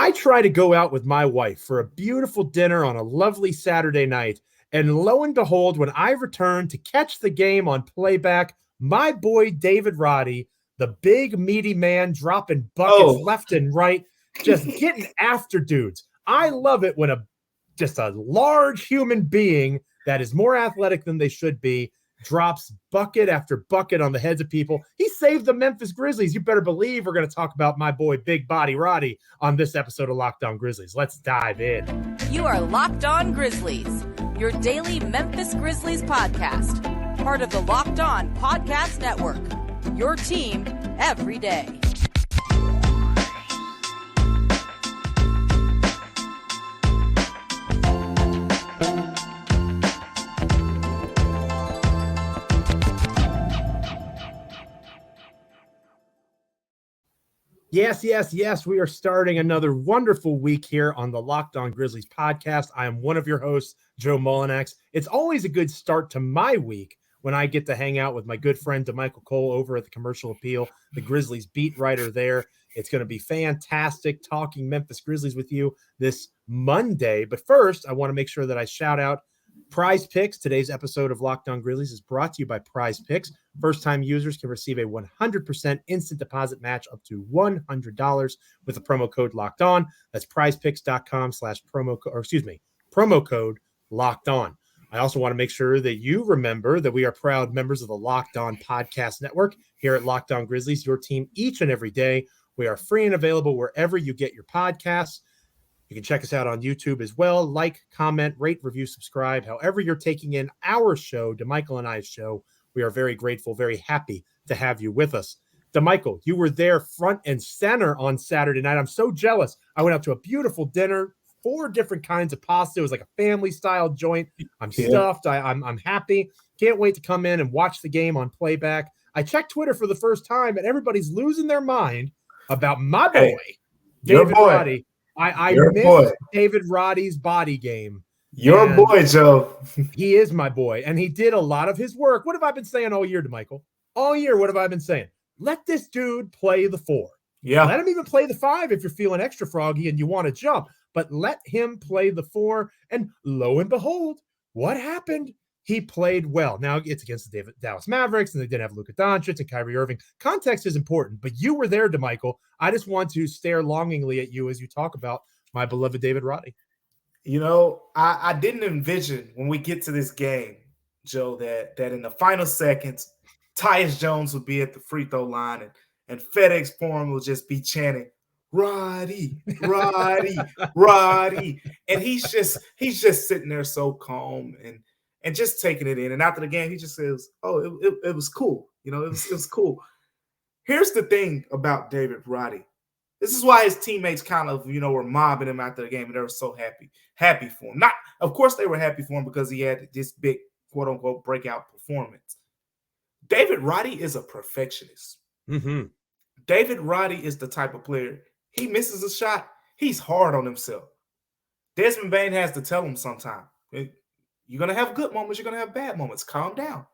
I try to go out with my wife for a beautiful dinner on a lovely Saturday night. And lo and behold, when I return to catch the game on playback, my boy David Roddy, the big meaty man dropping buckets left and right, just getting after dudes. I love it when just a large human being that is more athletic than they should be drops bucket after bucket on the heads of people. He saved the Memphis Grizzlies. You better believe we're going to talk about my boy Big Body Roddy on this episode of Locked On Grizzlies. Let's dive in. You are Locked On Grizzlies, your daily Memphis Grizzlies podcast, part of the Locked On Podcast Network, your team every day. Yes. We are starting another wonderful week here on the Locked On Grizzlies podcast. I am one of your hosts, Joe Mullinax. It's always a good start to my week when I get to hang out with my good friend Damichael over at the Commercial Appeal, the Grizzlies beat writer there. It's going to be fantastic talking Memphis Grizzlies with you this Monday. But first, I want to make sure that I shout out PrizePicks. Today's episode of Locked On Grizzlies is brought to you by PrizePicks. First-time users can receive a 100% instant deposit match up to $100 with the promo code Locked On. That's PrizePicks.com/promo code Locked On. I also want to make sure that you remember that we are proud members of the Locked On Podcast Network here at Locked On Grizzlies, your team each and every day. We are free and available wherever you get your podcasts. You can check us out on YouTube as well. Like, comment, rate, review, subscribe. However you're taking in our show, Damichael and I's show, we are very grateful, very happy to have you with us. Damichael, you were there front and center on Saturday night. I'm so jealous. I went out to a beautiful dinner, 4 different kinds of pasta. It was like a family-style joint. I'm stuffed. I'm happy. Can't wait to come in and watch the game on playback. I checked Twitter for the first time, and everybody's losing their mind about my boy, David Roddy. I missed David Roddy's body game. Your boy, Joe. He is my boy, and he did a lot of his work. What have I been saying all year, Damichael? All year, what have I been saying? Let this dude play the 4. Yeah. Let him even play the 5 if you're feeling extra froggy and you want to jump. But let him play the 4, and lo and behold, what happened? He played well. Now, it's against the Dallas Mavericks, and they didn't have Luka Doncic and Kyrie Irving. Context is important, but you were there, Damichael. I just want to stare longingly at you as you talk about my beloved David Roddy. You know, I didn't envision when we get to this game, Joe, that in the final seconds, Tyus Jones would be at the free throw line and FedEx Forum will just be chanting, Roddy, Roddy, Roddy. And he's just sitting there so calm and just taking it in. And after the game, he just says, oh, it was cool. You know, it was cool. Here's the thing about David Roddy. This is why his teammates kind of, were mobbing him after the game, and they were so happy for him. Of course, they were happy for him because he had this big, quote unquote, breakout performance. David Roddy is a perfectionist. Mm-hmm. David Roddy is the type of player, he misses a shot, he's hard on himself. Desmond Bane has to tell him sometime, you're going to have good moments, you're going to have bad moments. Calm down.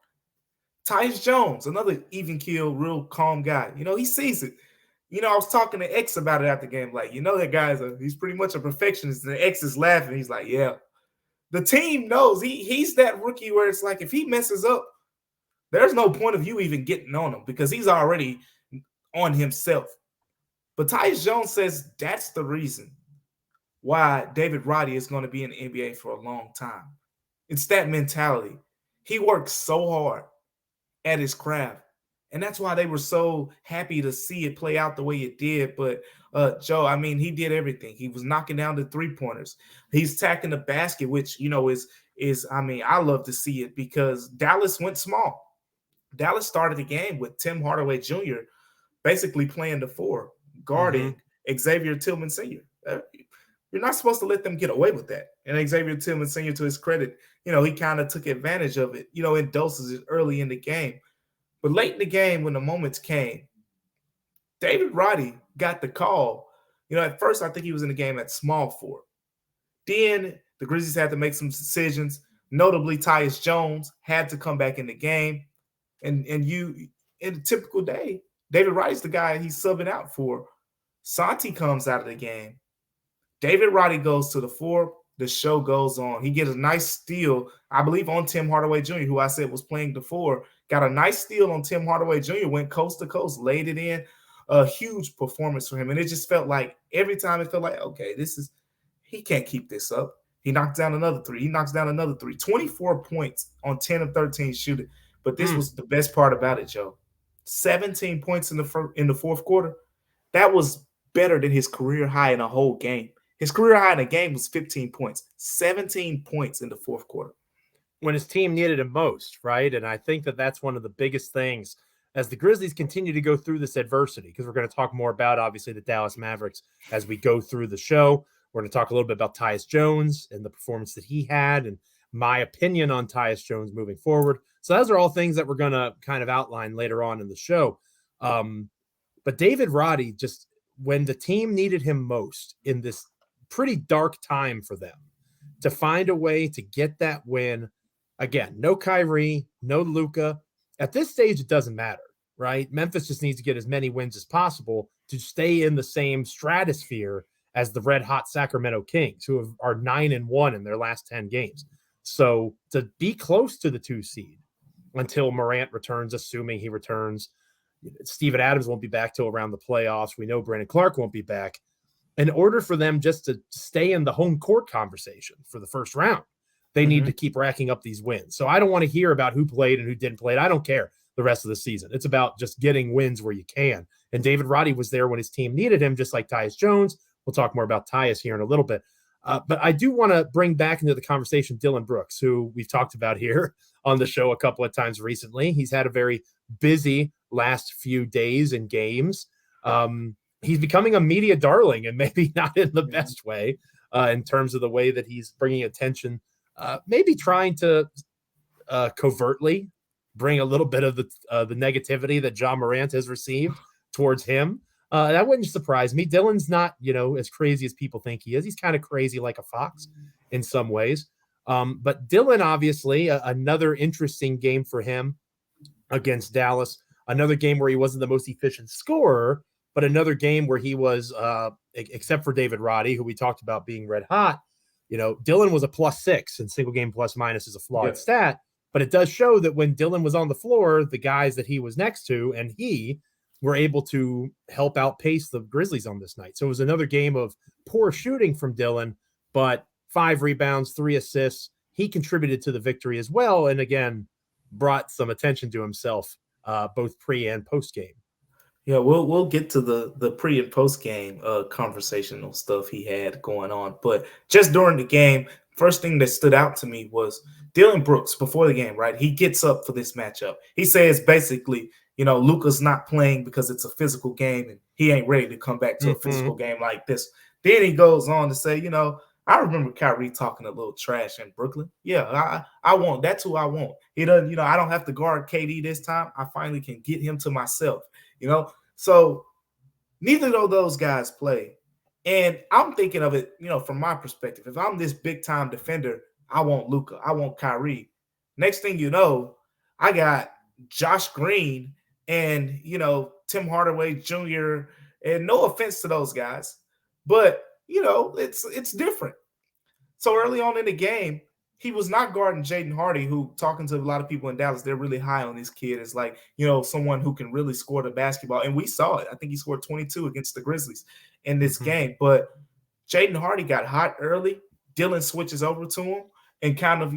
Tyus Jones, another even keel, real calm guy. He sees it. I was talking to X about it after the game. Like, that guy's he's pretty much a perfectionist. And X is laughing. He's like, yeah. The team knows he's that rookie where it's like if he messes up, there's no point of you even getting on him because he's already on himself. But Tyus Jones says that's the reason why David Roddy is going to be in the NBA for a long time. It's that mentality. He works so hard at his craft. And that's why they were so happy to see it play out the way it did. But, Joe, he did everything. He was knocking down the three-pointers. He's attacking the basket, which, I love to see it because Dallas went small. Dallas started the game with Tim Hardaway Jr. basically playing the 4, guarding Xavier Tillman Sr. You're not supposed to let them get away with that. And Xavier Tillman Sr., to his credit, he kind of took advantage of it, in doses early in the game. But late in the game, when the moments came, David Roddy got the call. At first, I think he was in the game at small 4. Then the Grizzlies had to make some decisions. Notably, Tyus Jones had to come back in the game. And in a typical day, David Roddy's the guy he's subbing out for. Santi comes out of the game. David Roddy goes to the 4. The show goes on. He gets a nice steal, I believe, on Tim Hardaway Jr., who I said was playing the 4. Got a nice steal on Tim Hardaway Jr., went coast to coast, laid it in. A huge performance for him. And it just felt like every time it felt like, okay, he can't keep this up. He knocks down another 3. He knocks down another 3. 24 points on 10 of 13 shooting. But this was the best part about it, Joe. 17 points in the fourth quarter. That was better than his career high in a whole game. His career high in a game was 15 points. 17 points in the fourth quarter. When his team needed him most, right? And I think that that's one of the biggest things as the Grizzlies continue to go through this adversity, because we're going to talk more about, obviously, the Dallas Mavericks as we go through the show. We're going to talk a little bit about Tyus Jones and the performance that he had and my opinion on Tyus Jones moving forward. So those are all things that we're going to kind of outline later on in the show. But David Roddy, just when the team needed him most in this pretty dark time for them, to find a way to get that win. Again, no Kyrie, no Luka. At this stage, it doesn't matter, right? Memphis just needs to get as many wins as possible to stay in the same stratosphere as the red-hot Sacramento Kings, who are 9-1 in their last 10 games. So to be close to the 2 seed until Morant returns, assuming he returns. Steven Adams won't be back till around the playoffs. We know Brandon Clark won't be back. In order for them just to stay in the home court conversation for the first round, they need to keep racking up these wins. So I don't want to hear about who played and who didn't play. I don't care the rest of the season. It's about just getting wins where you can. And David Roddy was there when his team needed him, just like Tyus Jones. We'll talk more about Tyus here in a little bit. But I do want to bring back into the conversation Dillon Brooks, who we've talked about here on the show a couple of times recently. He's had a very busy last few days and games. He's becoming a media darling, and maybe not in the best way in terms of the way that he's bringing attention, maybe trying to covertly bring a little bit of the negativity that John Morant has received towards him. That wouldn't surprise me. Dillon's not, as crazy as people think he is. He's kind of crazy like a fox in some ways. But Dillon, obviously, another interesting game for him against Dallas. Another game where he wasn't the most efficient scorer, but another game where he was, except for David Roddy, who we talked about being red hot, Dillon was a +6, and single game plus minus is a flawed stat. But it does show that when Dillon was on the floor, the guys that he was next to and he were able to help outpace the Grizzlies on this night. So it was another game of poor shooting from Dillon, but 5 rebounds, 3 assists. He contributed to the victory as well. And again, brought some attention to himself, both pre and post game. Yeah, we'll get to the pre and post game conversational stuff he had going on. But just during the game, first thing that stood out to me was Dillon Brooks before the game, right? He gets up for this matchup. He says basically, Luka's not playing because it's a physical game and he ain't ready to come back to a physical game like this. Then he goes on to say, I remember Kyrie talking a little trash in Brooklyn. Yeah, I want. That's who I want. He doesn't, I don't have to guard KD this time. I finally can get him to myself, So neither of those guys play. And I'm thinking of it, from my perspective. If I'm this big-time defender, I want Luka. I want Kyrie. Next thing you know, I got Josh Green and, Tim Hardaway Jr. And no offense to those guys, but, it's different. So early on in the game, he was not guarding Jaden Hardy, who, talking to a lot of people in Dallas, they're really high on this kid as like, someone who can really score the basketball. And we saw it. I think he scored 22 against the Grizzlies in this game. But Jaden Hardy got hot early. Dillon switches over to him and kind of,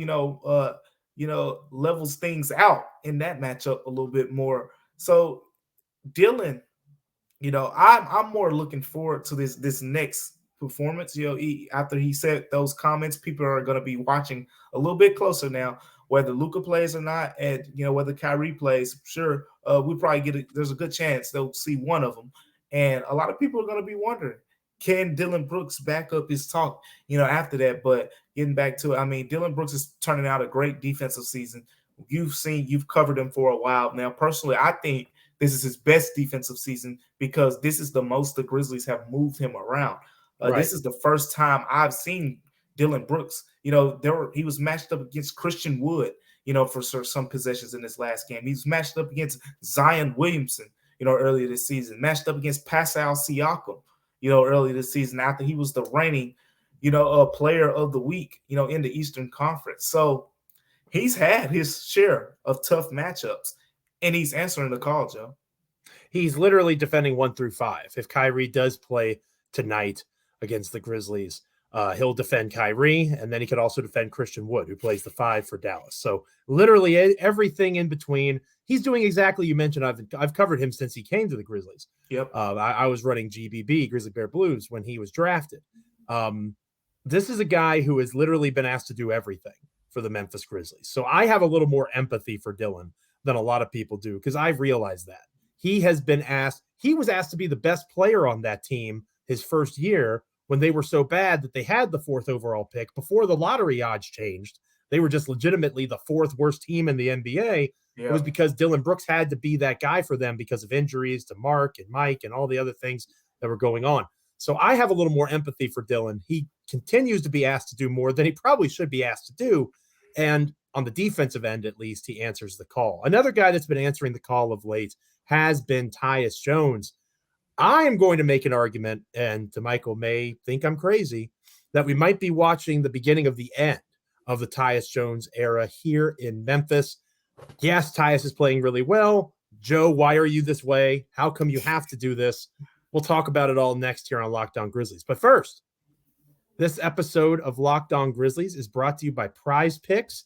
levels things out in that matchup a little bit more. So Dillon, I'm more looking forward to this next performance. After he said those comments, people are going to be watching a little bit closer now, whether Luka plays or not, and whether Kyrie plays. Sure, we probably there's a good chance they'll see one of them, and a lot of people are going to be wondering, can Dillon Brooks back up his talk, after that? But getting back to it, Dillon Brooks is turning out a great defensive season. You've covered him for a while now. Personally, I think this is his best defensive season because this is the most the Grizzlies have moved him around. Right. This is the first time I've seen Dillon Brooks. He was matched up against Christian Wood, for some possessions in this last game. He was matched up against Zion Williamson, earlier this season, matched up against Pascal Siakam, early this season after he was the reigning, player of the week, in the Eastern Conference. So he's had his share of tough matchups, and he's answering the call, Joe. He's literally defending 1 through 5. If Kyrie does play tonight against the Grizzlies, he'll defend Kyrie, and then he could also defend Christian Wood, who plays the 5 for Dallas. So literally everything in between. He's doing exactly you mentioned. I've covered him since he came to the Grizzlies. Yep. I was running GBB, Grizzly Bear Blues, when he was drafted. This is a guy who has literally been asked to do everything for the Memphis Grizzlies. So I have a little more empathy for Dillon than a lot of people do, because I've realized that. He was asked to be the best player on that team his first year when they were so bad that they had the 4th overall pick before the lottery odds changed. They were just legitimately the 4th worst team in the NBA. Yeah. It was because Dillon Brooks had to be that guy for them because of injuries to Mark and Mike and all the other things that were going on. So I have a little more empathy for Dillon. He continues to be asked to do more than he probably should be asked to do. And on the defensive end, at least, he answers the call. Another guy that's been answering the call of late has been Tyus Jones. I am going to make an argument, and Damichael may think I'm crazy, that we might be watching the beginning of the end of the Tyus Jones era here in Memphis. Yes, Tyus is playing really well. Joe, why are you this way? How come you have to do this? We'll talk about it all next here on Locked On Grizzlies. But first, this episode of Locked On Grizzlies is brought to you by PrizePicks.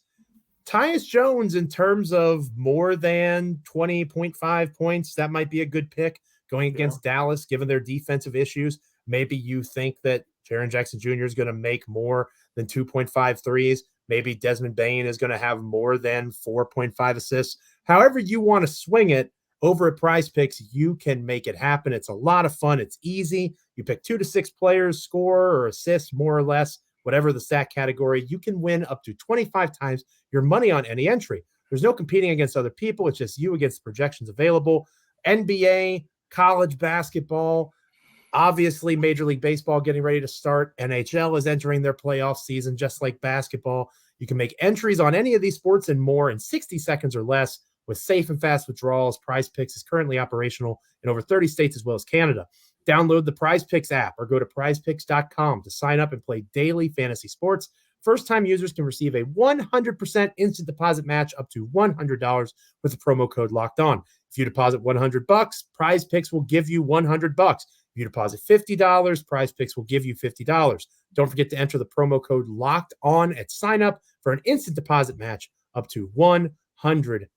Tyus Jones, in terms of more than 20.5 points, that might be a good pick going against Dallas, given their defensive issues. Maybe you think that Jaren Jackson Jr. is going to make more than 2.5 threes. Maybe Desmond Bane is going to have more than 4.5 assists. However you want to swing it, over at PrizePicks, you can make it happen. It's a lot of fun. It's easy. You pick 2 to 6 players, score or assist, more or less, whatever the stat category. You can win up to 25 times your money on any entry. There's no competing against other people. It's just you against the projections available. NBA, college basketball, obviously Major League Baseball getting ready to start. NHL is entering their playoff season, just like basketball. You can make entries on any of these sports and more in 60 seconds or less with safe and fast withdrawals. PrizePicks is currently operational in over 30 states as well as Canada. Download the PrizePicks app or go to prizepicks.com to sign up and play daily fantasy sports. First-time users can receive a 100% instant deposit match up to $100 with the promo code Locked On. If you deposit $100, PrizePicks will give you $100. If you deposit $50, PrizePicks will give you $50. Don't forget to enter the promo code Locked On at sign up for an instant deposit match up to $100.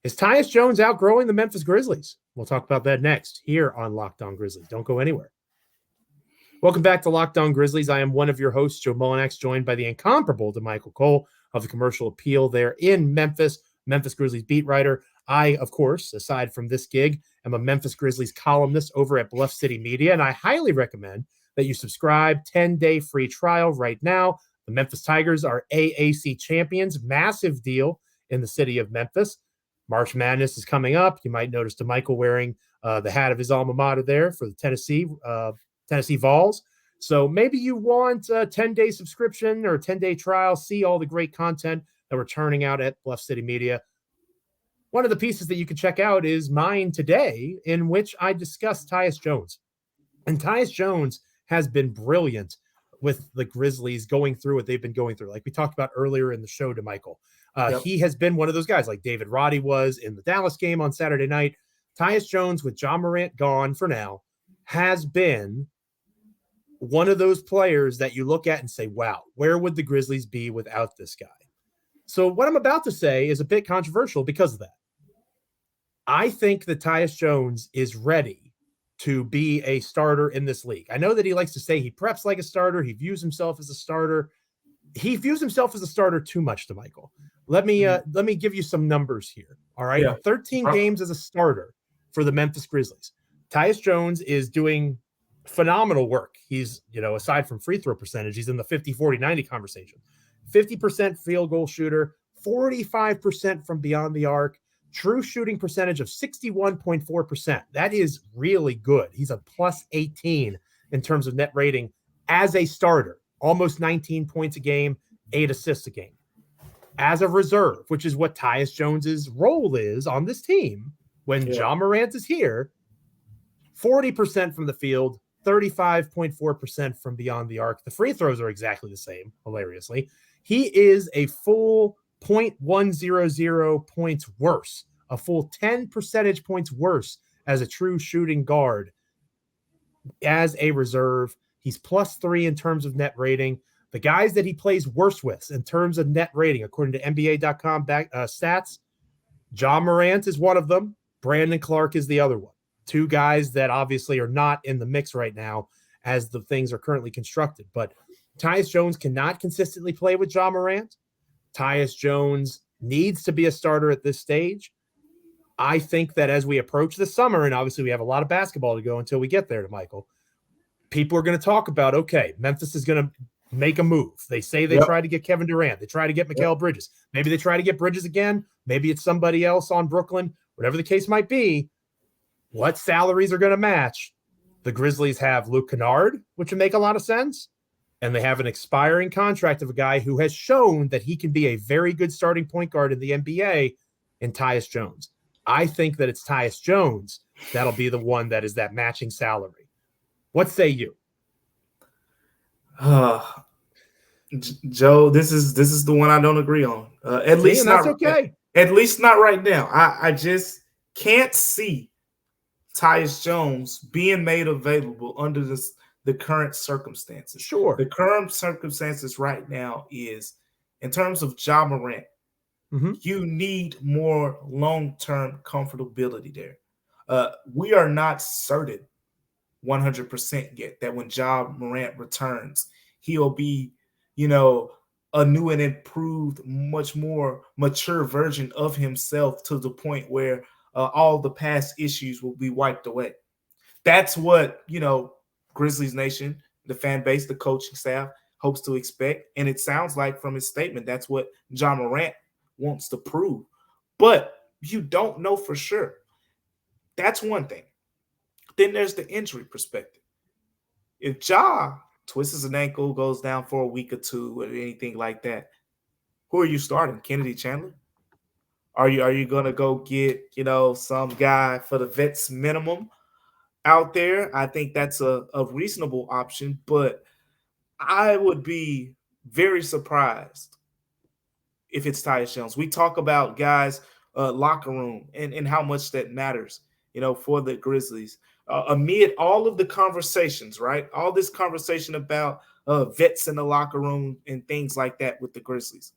Is Tyus Jones outgrowing the Memphis Grizzlies? We'll talk about that next here on Locked On Grizzlies. Don't go anywhere. Welcome back to Locked On Grizzlies. I am one of your hosts, Joe Mullinax, joined by the incomparable Damichael Cole of the Commercial Appeal there in Memphis Grizzlies beat writer. I, of course, aside from this gig, am a Memphis Grizzlies columnist over at Bluff City Media, and I highly recommend that you subscribe. 10-day free trial right now. The Memphis Tigers are AAC champions. Massive deal in the city of Memphis. March Madness is coming up. You might notice Damichael wearing the hat of his alma mater there for the Tennessee Vols. So maybe you want a 10-day subscription or a 10-day trial, see all the great content that we're turning out at Bluff City Media. One of the pieces that you can check out is mine today, in which I discuss Tyus Jones. And Tyus Jones has been brilliant with the Grizzlies going through what they've been going through. Like we talked about earlier in the show, Damichael. He has been one of those guys like David Roddy was in the Dallas game on Saturday night. Tyus Jones, with Ja Morant gone for now, has been one of those players that you look at and say, wow, where would the Grizzlies be without this guy? So what I'm about to say is a bit controversial because of that. I think that Tyus Jones is ready to be a starter in this league. I know that he likes to say he preps like a starter. He views himself as a starter. He views himself as a starter too much, Damichael. Let me give you some numbers here. All right. Yeah. 13 games as a starter for the Memphis Grizzlies. Tyus Jones is doing phenomenal work. He's, aside from free throw percentage, he's in the 50, 40, 90 conversation. 50% field goal shooter, 45% from beyond the arc, true shooting percentage of 61.4%. That is really good. He's a plus 18 in terms of net rating as a starter, almost 19 points a game, 8 assists a game. As a reserve, which is what Tyus Jones's role is on this team, when Ja Morant is here, 40% from the field, 35.4% from beyond the arc. The free throws are exactly the same, hilariously. He is a full 0.100 points worse, a full 10 percentage points worse as a true shooting guard. As a reserve, he's +3 in terms of net rating. The guys that he plays worse with in terms of net rating, according to NBA.com stats, Ja Morant is one of them. Brandon Clark is the other one. Two guys that obviously are not in the mix right now as the things are currently constructed. But Tyus Jones cannot consistently play with Ja Morant. Tyus Jones needs to be a starter at this stage. I think that as we approach the summer, and obviously we have a lot of basketball to go until we get there, Michael, people are going to talk about, okay, Memphis is going to make a move. They say they try to get Kevin Durant. They try to get Mikal Bridges. Maybe they try to get Bridges again. Maybe it's somebody else on Brooklyn. Whatever the case might be, what salaries are going to match? The Grizzlies have Luke Kennard, which would make a lot of sense. And they have an expiring contract of a guy who has shown that he can be a very good starting point guard in the NBA in Tyus Jones. I think that it's Tyus Jones that'll be the one that is that matching salary. What say you? Joe, this is the one I don't agree on. At least not okay. At least not right now. I just can't see Tyus Jones being made available under the current circumstances. Sure. The current circumstances right now is, in terms of Ja Morant, you need more long-term comfortability there. We are not certain 100% yet that when Ja Morant returns, he'll be, a new and improved, much more mature version of himself to the point where all the past issues will be wiped away. That's what, Grizzlies Nation, the fan base, the coaching staff hopes to expect. And it sounds like from his statement, that's what Ja Morant wants to prove. But you don't know for sure. That's one thing. Then there's the injury perspective. If Ja twists an ankle, goes down for a week or two or anything like that, who are you starting? Kennedy Chandler? Are you going to go get, some guy for the vets minimum out there? I think that's a reasonable option, but I would be very surprised if it's Tyus Jones. We talk about guys' locker room and how much that matters, for the Grizzlies. Amid all of the conversations, right? All this conversation about vets in the locker room and things like that with the Grizzlies.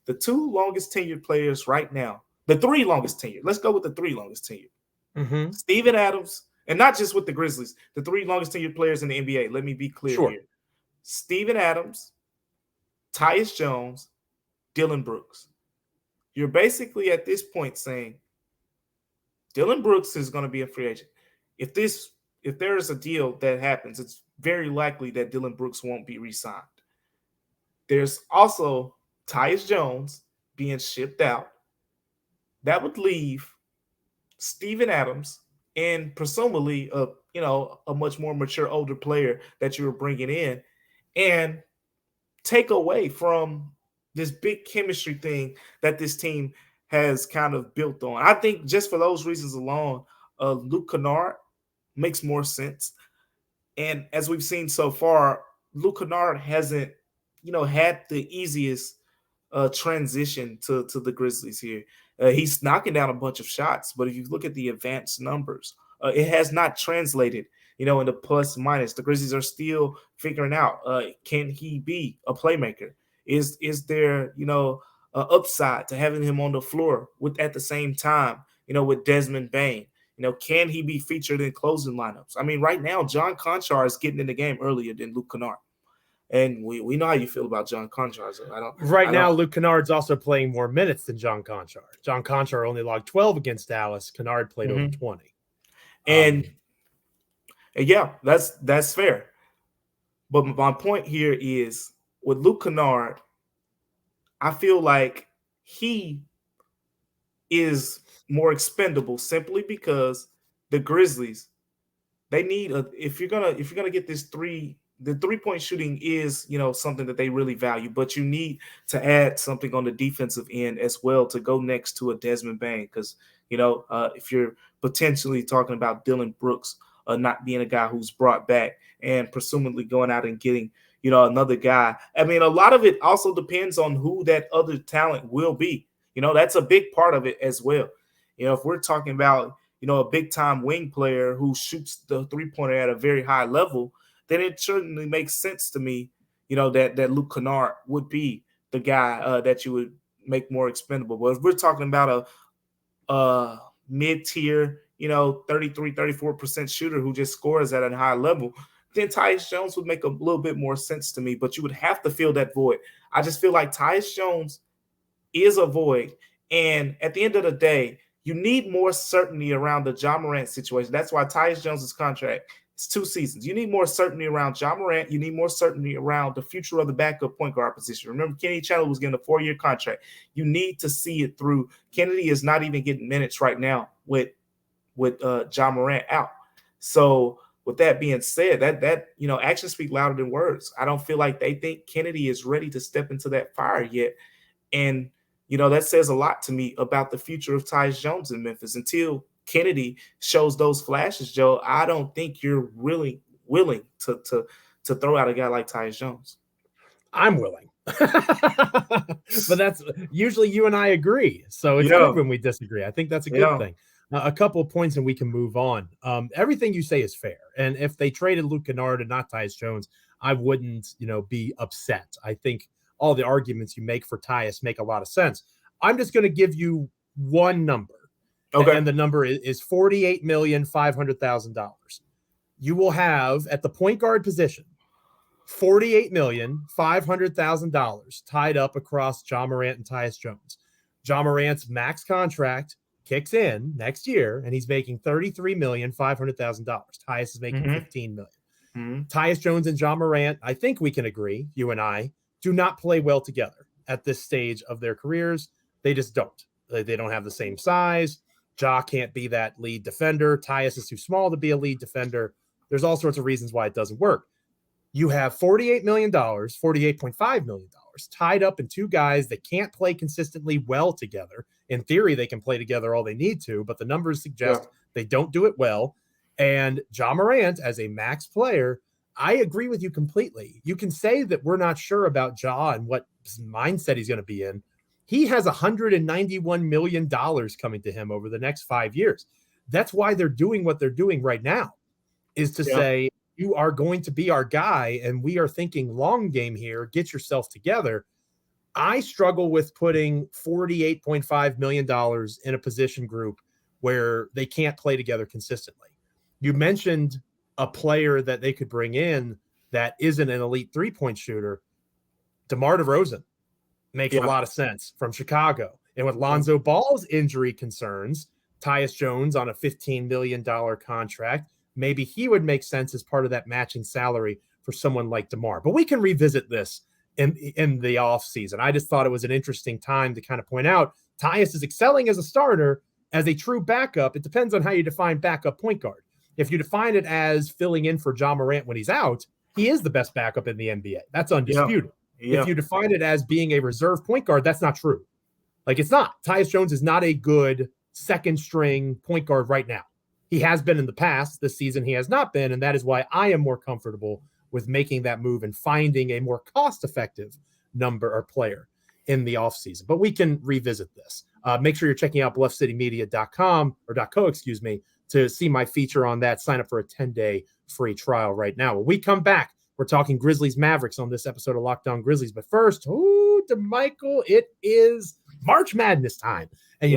The two longest tenured players right now, the three longest tenured. Let's go with the three longest tenured. Steven Adams, and not just with the Grizzlies, the three longest tenured players in the NBA. Let me be clear here. Steven Adams, Tyus Jones, Dillon Brooks. You're basically at this point saying Dillon Brooks is going to be a free agent. If there is a deal that happens, it's very likely that Dillon Brooks won't be re-signed. There's also Tyus Jones being shipped out. That would leave Steven Adams and presumably a much more mature, older player that you were bringing in, and take away from this big chemistry thing that this team has kind of built on. I think just for those reasons alone, Luke Kennard makes more sense. And as we've seen so far, Luke Kennard hasn't, had the easiest transition to the Grizzlies here. He's knocking down a bunch of shots, but if you look at the advanced numbers, it has not translated, into plus minus. The Grizzlies are still figuring out, can he be a playmaker? Is there, upside to having him on the floor at the same time, with Desmond Bane? Can he be featured in closing lineups? I mean, right now, John Conchar is getting in the game earlier than Luke Kennard. And we know how you feel about John Conchar. So now, Luke Kennard's also playing more minutes than John Conchar. John Conchar only logged 12 against Dallas. Kennard played over 20. And yeah, that's fair. But my point here is with Luke Kennard, I feel like he is more expendable simply because the Grizzlies, they need if you're gonna get this the 3-point shooting is, something that they really value, but you need to add something on the defensive end as well to go next to a Desmond Bane. Because, if you're potentially talking about Dillon Brooks not being a guy who's brought back and presumably going out and getting, another guy. I mean, a lot of it also depends on who that other talent will be. That's a big part of it as well. If we're talking about, a big-time wing player who shoots the three-pointer at a very high level, then it certainly makes sense to me, that Luke Kennard would be the guy that you would make more expendable. But if we're talking about a mid-tier, 33, 34% shooter who just scores at a high level, then Tyus Jones would make a little bit more sense to me. But you would have to fill that void. I just feel like Tyus Jones is a void. And at the end of the day, you need more certainty around the Ja Morant situation. That's why Tyus Jones' contract is 2 seasons. You need more certainty around Ja Morant. You need more certainty around the future of the backup point guard position. Remember, Kenny Chandler was getting a 4-year contract. You need to see it through. Kennedy is not even getting minutes right now with Ja Morant out. So with that being said, that actions speak louder than words. I don't feel like they think Kennedy is ready to step into that fire yet. And that says a lot to me about the future of Tyus Jones in Memphis. Until Kennedy shows those flashes, Joe, I don't think you're really willing to throw out a guy like Tyus Jones. I'm willing. But that's usually you and I agree. So it's good when we disagree. I think that's a good thing. A couple of points and we can move on. Everything you say is fair. And if they traded Luke Kennard and not Tyus Jones, I wouldn't, be upset. I think all the arguments you make for Tyus make a lot of sense. I'm just going to give you one number. Okay. And the number is $48,500,000. You will have at the point guard position $48,500,000 tied up across Ja Morant and Tyus Jones. Ja Morant's max contract kicks in next year, and he's making $33,500,000. Tyus is making $15 million. Tyus Jones and Ja Morant, I think we can agree, you and I, do not play well together at this stage of their careers. They just don't. They don't have the same size. Ja can't be that lead defender. Tyus is too small to be a lead defender. There's all sorts of reasons why it doesn't work. You have $48 million, $48.5 million tied up in 2 guys that can't play consistently well together. In theory, they can play together all they need to, but the numbers suggest they don't do it well. And Ja Morant, as a max player, I agree with you completely. You can say that we're not sure about Ja and what mindset he's going to be in. He has $191 million coming to him over the next 5 years. That's why they're doing what they're doing right now, is to say, you are going to be our guy, and we are thinking long game here. Get yourself together. I struggle with putting $48.5 million in a position group where they can't play together consistently. You mentioned a player that they could bring in that isn't an elite three-point shooter. DeMar DeRozan makes a lot of sense from Chicago. And with Lonzo Ball's injury concerns, Tyus Jones on a $15 million contract, maybe he would make sense as part of that matching salary for someone like DeMar. But we can revisit this in the offseason. I just thought it was an interesting time to kind of point out Tyus is excelling as a starter. As a true backup, it depends on how you define backup point guard. If you define it as filling in for Ja Morant when he's out, he is the best backup in the NBA. That's undisputed. If you define it as being a reserve point guard, that's not true. Like, it's not. Tyus Jones is not a good second string point guard right now. He has been in the past. This season he has not been, and that is why I am more comfortable with making that move and finding a more cost-effective number or player in the offseason. But we can revisit this. Make sure you're checking out bluffcitymedia.com or .co, to see my feature on that. Sign up for a 10-day free trial right now. When we come back, we're talking Grizzlies Mavericks on this episode of Locked On Grizzlies. But first, Damichael, it is March Madness time. And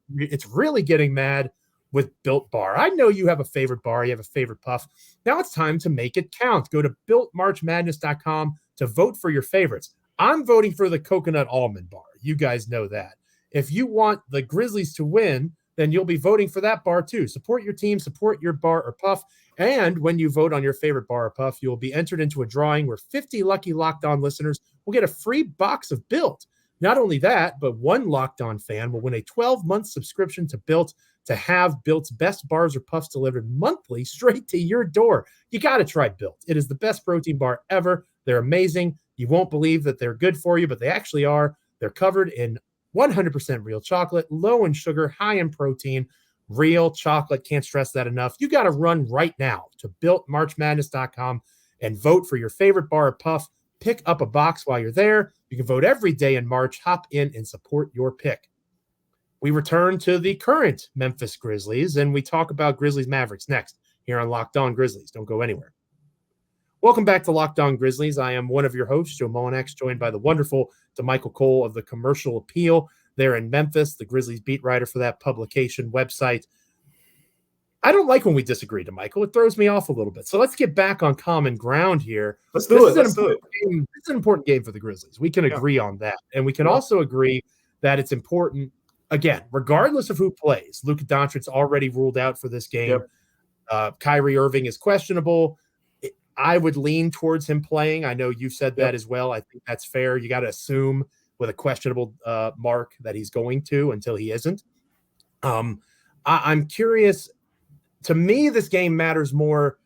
it's really getting mad with Built Bar. I know you have a favorite bar. You have a favorite puff. Now it's time to make it count. Go to BuiltMarchMadness.com to vote for your favorites. I'm voting for the coconut almond bar. You guys know that. If you want the Grizzlies to win, then you'll be voting for that bar too. Support your team, support your bar or puff. And when you vote on your favorite bar or puff, you'll be entered into a drawing where 50 lucky Locked On listeners will get a free box of Built. Not only that, but one Locked On fan will win a 12-month subscription to Built to have Built's best bars or puffs delivered monthly straight to your door. You got to try Built. It is the best protein bar ever. They're amazing. You won't believe that they're good for you, but they actually are. They're covered in 100% real chocolate, low in sugar, high in protein, real chocolate. Can't stress that enough. You got to run right now to builtmarchmadness.com and vote for your favorite bar or puff. Pick up a box while you're there. You can vote every day in March. Hop in and support your pick. We return to the current Memphis Grizzlies, and we talk about Grizzlies Mavericks next here on Locked On Grizzlies. Don't go anywhere. Welcome back to Locked On Grizzlies. I am one of your hosts, Joe Mullinax, joined by the wonderful Damichael Cole of the Commercial Appeal there in Memphis, the Grizzlies beat writer for that publication website. I don't like when we disagree, Damichael. It throws me off a little bit. So let's get back on common ground here. Let's do it. This is an important game for the Grizzlies. We can agree on that. And we can also agree that it's important, again, regardless of who plays. Luka Doncic's already ruled out for this game. Kyrie Irving is questionable. I would lean towards him playing. I know you said that as well. I think that's fair. You got to assume with a questionable mark that he's going to until he isn't. I'm curious. To me, this game matters more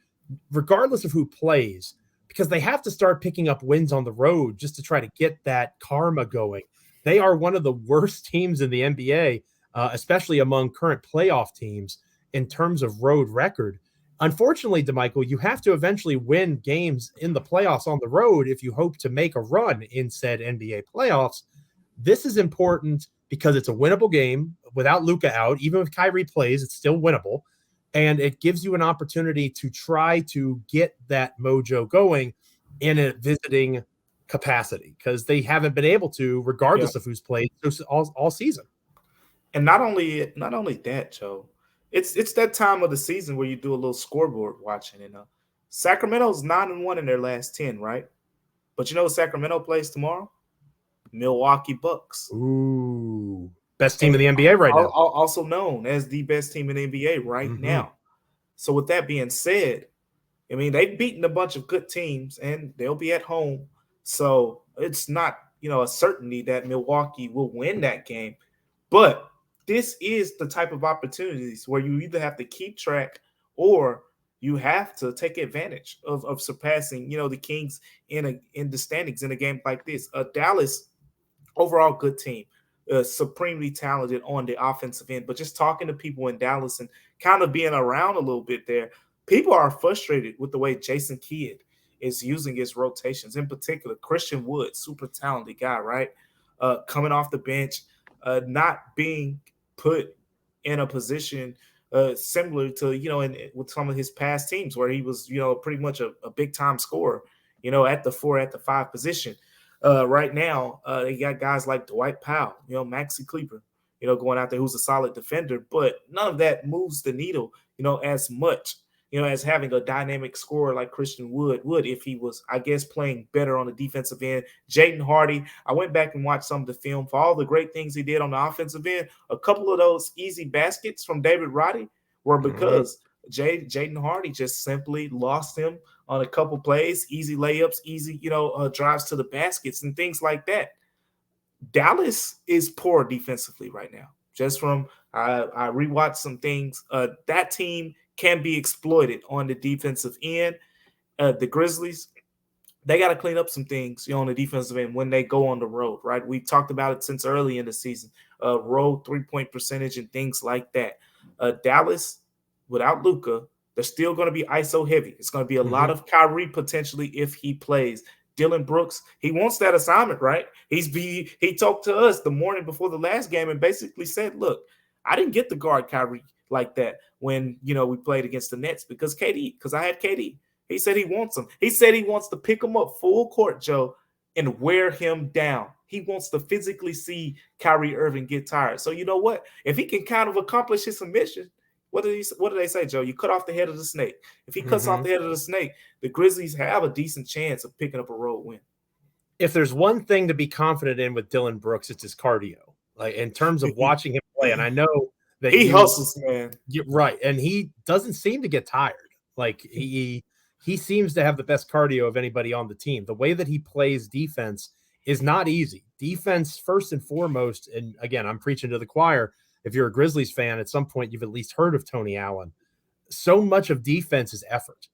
regardless of who plays, because they have to start picking up wins on the road just to try to get that karma going. They are one of the worst teams in the NBA, especially among current playoff teams in terms of road record. Unfortunately, Damichael, you have to eventually win games in the playoffs on the road if you hope to make a run in said NBA playoffs. This is important because it's a winnable game without Luka out. Even if Kyrie plays, it's still winnable. And it gives you an opportunity to try to get that mojo going in a visiting capacity, because they haven't been able to, regardless of who's played all season. And not only that, Joe, it's that time of the season where you do a little scoreboard watching. And Sacramento's 9-1 in their last 10, right? But you know what Sacramento plays tomorrow? Milwaukee Bucks. Ooh. Best team in the NBA right now. Also known as the best team in the NBA right now. So with that being said, I mean, they've beaten a bunch of good teams and they'll be at home. So it's not, a certainty that Milwaukee will win that game. But this is the type of opportunities where you either have to keep track or you have to take advantage of surpassing, the Kings in the standings in a game like this. Dallas, overall good team. Supremely talented on the offensive end, but just talking to people in Dallas and kind of being around a little bit there, people are frustrated with the way Jason Kidd is using his rotations. In particular, Christian Wood, super talented guy, right? Coming off the bench, not being put in a position similar to, with some of his past teams where he was, pretty much a big time scorer, at the 4, at the 5 position. Right now, they got guys like Dwight Powell, Maxi Kleber, going out there who's a solid defender, but none of that moves the needle, as much, as having a dynamic scorer like Christian Wood would if he was, I guess, playing better on the defensive end. Jaden Hardy, I went back and watched some of the film for all the great things he did on the offensive end. A couple of those easy baskets from David Roddy were because Jaden Hardy just simply lost him on a couple plays, easy layups, easy, drives to the baskets and things like that. Dallas is poor defensively right now. Just from I rewatched some things. That team can be exploited on the defensive end. The Grizzlies, they got to clean up some things, on the defensive end when they go on the road, right? We've talked about it since early in the season. Road 3-point percentage and things like that. Dallas, without Luka, they're still going to be ISO heavy. It's going to be a lot of Kyrie potentially if he plays. Dillon Brooks, he wants that assignment, right? He talked to us the morning before the last game and basically said, look, I didn't get to guard Kyrie like that when, we played against the Nets because I had KD. He said he wants him. He said he wants to pick him up full court, Joe, and wear him down. He wants to physically see Kyrie Irving get tired. So you know what? If he can kind of accomplish his mission, what do they say, Joe? You cut off the head of the snake. If he cuts off the head of the snake, the Grizzlies have a decent chance of picking up a road win. If there's one thing to be confident in with Dillon Brooks, it's his cardio. Like in terms of watching him play, and I know that he hustles, man. Right, and he doesn't seem to get tired. Like he seems to have the best cardio of anybody on the team. The way that he plays defense is not easy. Defense first and foremost, and again, I'm preaching to the choir. If you're a Grizzlies fan, at some point you've at least heard of Tony Allen. So much of defense is effort.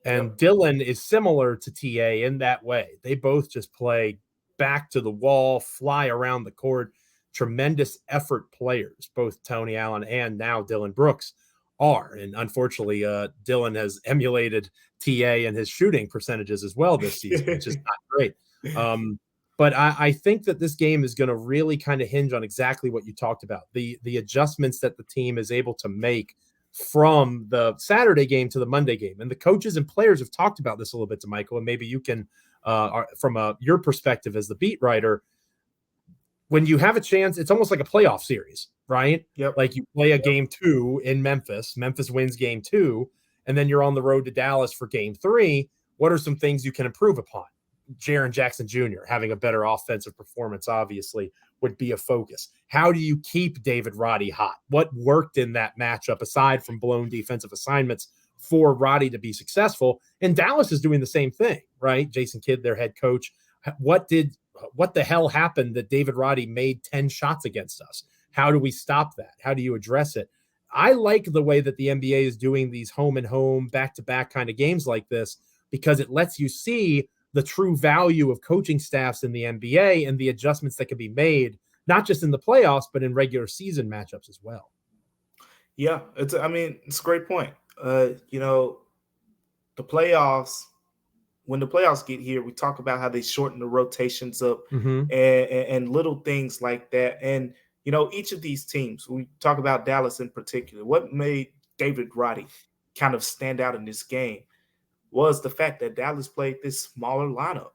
And Dillon is similar to TA in that way. They both just play back to the wall, fly around the court. tremendous effort players, both Tony Allen and now Dillon Brooks are. And unfortunately, Dillon has emulated TA and his shooting percentages as well this season, which is not great. But I think that this game is going to really kind of hinge on exactly what you talked about, the adjustments that the team is able to make from the Saturday game to the Monday game. And the coaches and players have talked about this a little bit, Damichael, and maybe you can, from your perspective as the beat writer, when you have a chance, it's almost like a playoff series, right? Yep. Like you play a game 2 in Memphis wins game 2, and then you're on the road to Dallas for game 3. What are some things you can improve upon? Jaren Jackson Jr. having a better offensive performance, obviously, would be a focus. How do you keep David Roddy hot? What worked in that matchup aside from blown defensive assignments for Roddy to be successful? And Dallas is doing the same thing, right? Jason Kidd, their head coach. What the hell happened that David Roddy made 10 shots against us? How do we stop that? How do you address it? I like the way that the NBA is doing these home and home, back-to-back kind of games like this, because it lets you see the true value of coaching staffs in the NBA and the adjustments that can be made, not just in the playoffs, but in regular season matchups as well. Yeah, it's a great point. The playoffs, when the playoffs get here, we talk about how they shorten the rotations up and little things like that. And, each of these teams, we talk about Dallas in particular, what made David Roddy kind of stand out in this game was the fact that Dallas played this smaller lineup.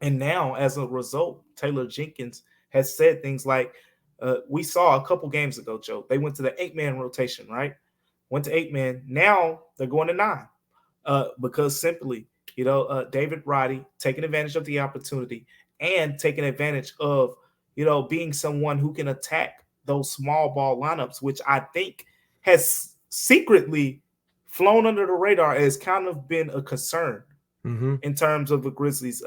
And now, as a result, Taylor Jenkins has said things like, we saw a couple games ago, Joe, they went to the 8-man rotation, right? Went to 8-man. Now they're going to 9 because simply, David Roddy taking advantage of the opportunity and taking advantage of, being someone who can attack those small ball lineups, which I think has secretly flown under the radar as kind of been a concern in terms of the Grizzlies.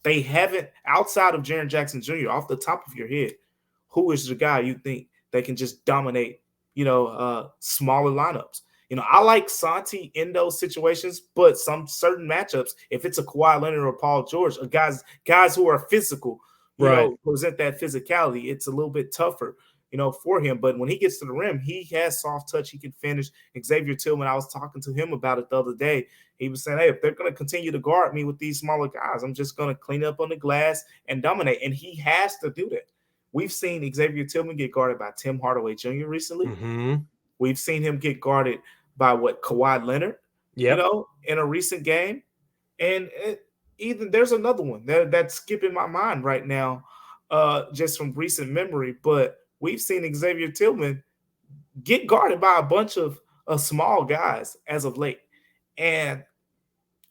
They haven't, outside of Jaren Jackson Jr., off the top of your head, who is the guy you think they can just dominate, smaller lineups? I like Santi in those situations, but some certain matchups, if it's a Kawhi Leonard or Paul George, guys who are physical, present that physicality, it's a little bit tougher, for him. But when he gets to the rim, he has soft touch. He can finish. Xavier Tillman, I was talking to him about it the other day. He was saying, hey, if they're going to continue to guard me with these smaller guys, I'm just going to clean up on the glass and dominate. And he has to do that. We've seen Xavier Tillman get guarded by Tim Hardaway Jr. recently. We've seen him get guarded by Kawhi Leonard, in a recent game. And there's another one that's skipping my mind right now, just from recent memory. But we've seen Xavier Tillman get guarded by a bunch of small guys as of late. And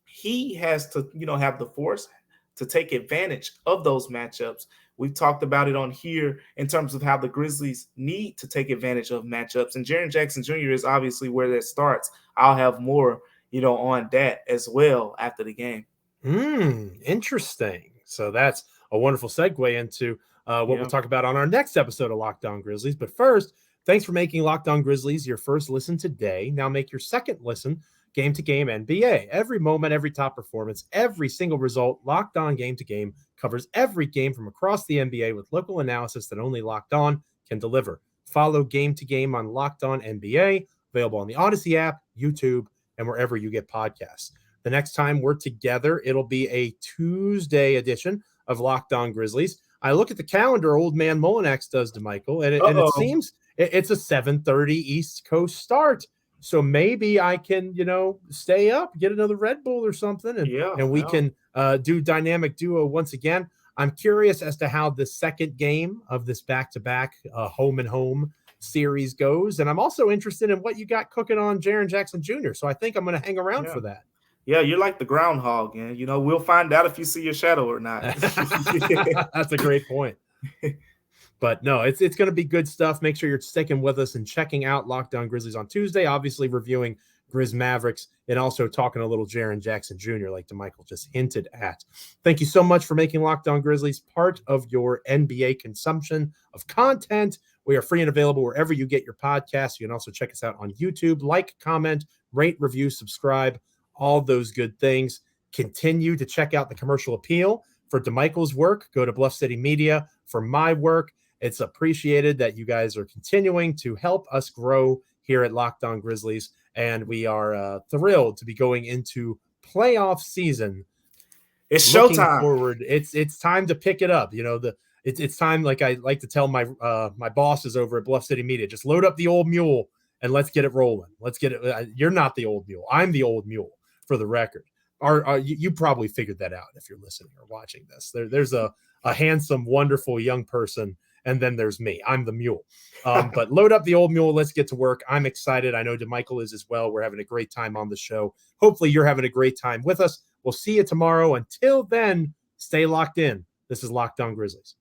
he has to, have the force to take advantage of those matchups. We've talked about it on here in terms of how the Grizzlies need to take advantage of matchups. And Jaren Jackson Jr. is obviously where that starts. I'll have more, on that as well after the game. Interesting. So that's a wonderful segue into what we'll talk about on our next episode of Locked On Grizzlies. But first, thanks for making Locked On Grizzlies your first listen today. Now make your second listen Game to Game NBA. Every moment, every top performance, every single result, Locked On Game to Game covers every game from across the NBA with local analysis that only Locked On can deliver. Follow Game to Game on Locked On NBA, available on the Odyssey app, YouTube, and wherever you get podcasts. The next time we're together, it'll be a Tuesday edition of Locked On Grizzlies. I look at the calendar, old man Mullinax does, Damichael, and it seems it's a 7:30 East Coast start. So maybe I can, stay up, get another Red Bull or something, and we can do dynamic duo once again. I'm curious as to how the second game of this back-to-back home and home series goes. And I'm also interested in what you got cooking on Jaren Jackson Jr. So I think I'm going to hang around for that. Yeah, you're like the groundhog, and we'll find out if you see your shadow or not. That's a great point. But no, it's going to be good stuff. Make sure you're sticking with us and checking out Locked On Grizzlies on Tuesday, obviously reviewing Grizz Mavericks and also talking a little Jaren Jackson Jr. like Damichael just hinted at. Thank you so much for making Locked On Grizzlies part of your NBA consumption of content. We are free and available wherever you get your podcasts. You can also check us out on YouTube. Like, comment, rate, review, subscribe, all those good things. Continue to check out the commercial appeal for Damichael's work. Go to Bluff City Media for my work. It's appreciated that you guys are continuing to help us grow here at Locked On Grizzlies. And we are thrilled to be going into playoff season. It's Looking showtime. forward, it's time to pick it up. It's time, like I like to tell my my bosses over at Bluff City Media, just load up the old mule and let's get it rolling. Let's get it. You're not the old mule. I'm the old mule, for the record. You probably figured that out if you're listening or watching this. There's a handsome, wonderful young person, and then there's me. I'm the mule. But load up the old mule. Let's get to work. I'm excited. I know Damichael is as well. We're having a great time on the show. Hopefully you're having a great time with us. We'll see you tomorrow. Until then, stay locked in. This is Locked On Grizzlies.